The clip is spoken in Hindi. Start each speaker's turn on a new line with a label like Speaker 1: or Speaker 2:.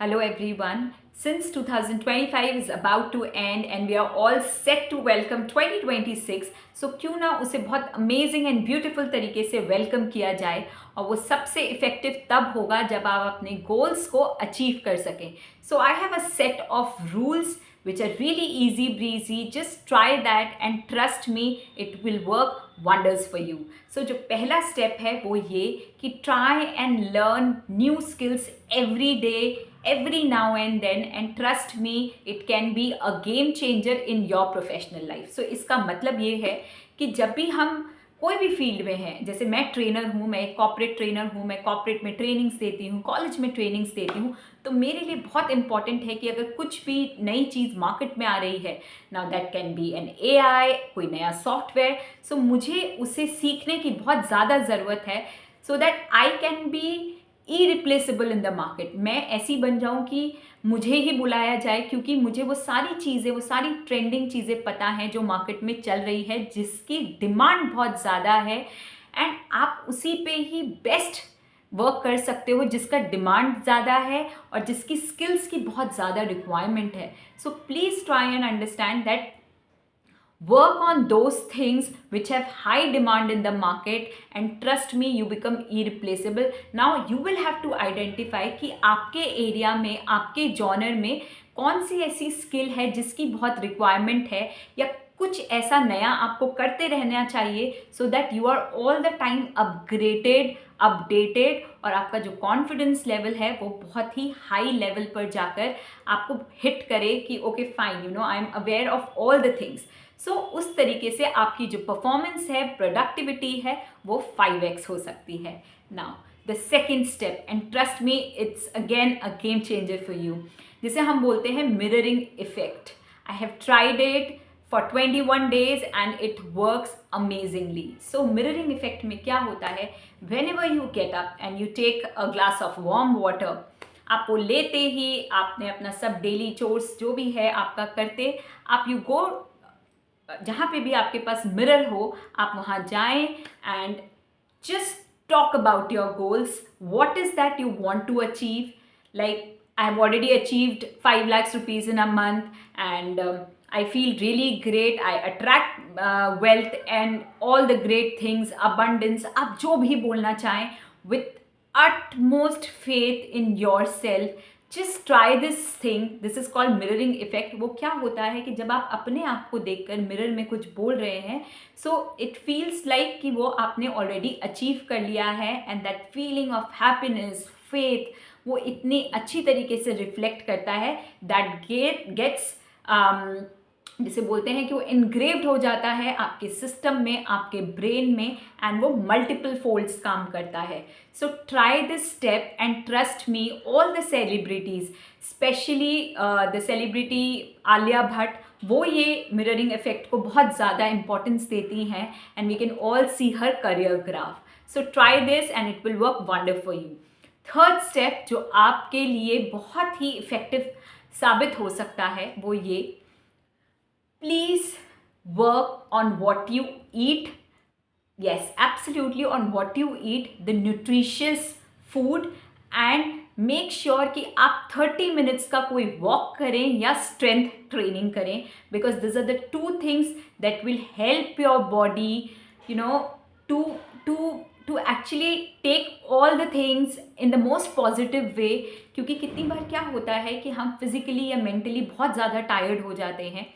Speaker 1: Hello everyone. Since 2025 is about to end and we are all set to welcome 2026, so क्यों ना उसे बहुत अमेजिंग एंड ब्यूटीफुल तरीके से वेलकम किया जाए और वो सबसे इफेक्टिव तब होगा जब आप अपने गोल्स को अचीव कर सकें. So I have a set of rules which are really easy breezy. Just try that and trust me, it will work wonders for you. So जो पहला स्टेप है वो ये कि try and learn new skills every day, every now and then, and trust me, it can be a game changer in your professional life. So इसका मतलब ये है कि जब भी हम कोई भी फील्ड में हैं, जैसे मैं ट्रेनर हूँ, मैं एक कॉर्पोरेट ट्रेनर हूँ, मैं कॉर्पोरेट में ट्रेनिंग्स देती हूँ, कॉलेज में ट्रेनिंग्स देती हूँ, तो मेरे लिए बहुत इंपॉर्टेंट है कि अगर कुछ भी नई चीज़ मार्केट में आ रही है, now that can be an AI, कोई नया सॉफ्टवेयर, सो मुझे उसे सीखने की बहुत ज़्यादा ज़रूरत है so that I can be irreplaceable in the market. मैं ऐसी बन जाऊं कि मुझे ही बुलाया जाए, क्योंकि मुझे वो सारी चीज़ें, वो सारी ट्रेंडिंग चीज़ें पता हैं जो मार्केट में चल रही है, जिसकी डिमांड बहुत ज़्यादा है, एंड आप उसी पे ही बेस्ट वर्क कर सकते हो जिसका डिमांड ज़्यादा है और जिसकी स्किल्स की बहुत ज़्यादा रिक्वायरमेंट है. So please try and understand that work on those things which have high demand in the market, and trust me, you become irreplaceable. Now you will have to identify कि आपके एरिया में, आपके जॉनर में कौन सी ऐसी स्किल है जिसकी बहुत रिक्वायरमेंट है, या कुछ ऐसा नया आपको करते रहना चाहिए so that you are all the time upgraded, updated, और आपका जो कॉन्फिडेंस लेवल है वो बहुत ही हाई लेवल पर जाकर आपको हिट करे कि okay fine, you know, I am aware of all the things. So उस तरीके से आपकी जो परफॉर्मेंस है, प्रोडक्टिविटी है, वो 5x हो सकती है. Now the second step, and trust me, it's again a game changer for you, जिसे हम बोलते हैं mirroring effect. I have tried it for 21 days and it works amazingly. So mirroring effect में क्या होता है, whenever you get up and you take a glass of warm water, आप वो लेते ही आपने अपना सब डेली चोर्स जो भी है आपका करते, आप यू गो, जहाँ पे भी आपके पास मिरर हो आप वहाँ जाएं and just talk about your goals. What is that you want to achieve? Like, I have already achieved 5 lakhs rupees in a month, and I feel really great. I attract wealth and all the great things, abundance. आप जो भी बोलना चाहें, with utmost faith in yourself, just try this thing. This is called mirroring effect. वो क्या होता है कि जब आप अपने आप को देखकर मिरर में कुछ बोल रहे हैं, so it feels like कि वो आपने already achieve कर लिया है, and that feeling of happiness, faith, वो इतनी अच्छी तरीके से रिफ्लेक्ट करता है that gets जिसे बोलते हैं कि वो इनग्रेव्ड हो जाता है आपके सिस्टम में, आपके ब्रेन में, एंड वो मल्टीपल फोल्ड्स काम करता है. सो try this step and trust me, all the celebrities, specially the celebrity Alia Bhatt, वो ये मिररिंग इफेक्ट को बहुत ज़्यादा इंपॉर्टेंस देती हैं, and we can all see her career graph. So try this and it will work wonder for you. Third step जो आपके लिए बहुत ही इफेक्टिव साबित हो सकता है वो ये, please work on what you eat. Yes, absolutely, on what you eat, the nutritious food, and make sure कि आप 30 minutes का कोई walk करें या strength training करें, because these are the two things that will help your body, you know, to actually take all the things in the most positive way. क्योंकि कितनी बार क्या होता है कि हम physically या mentally बहुत ज़्यादा tired हो जाते हैं.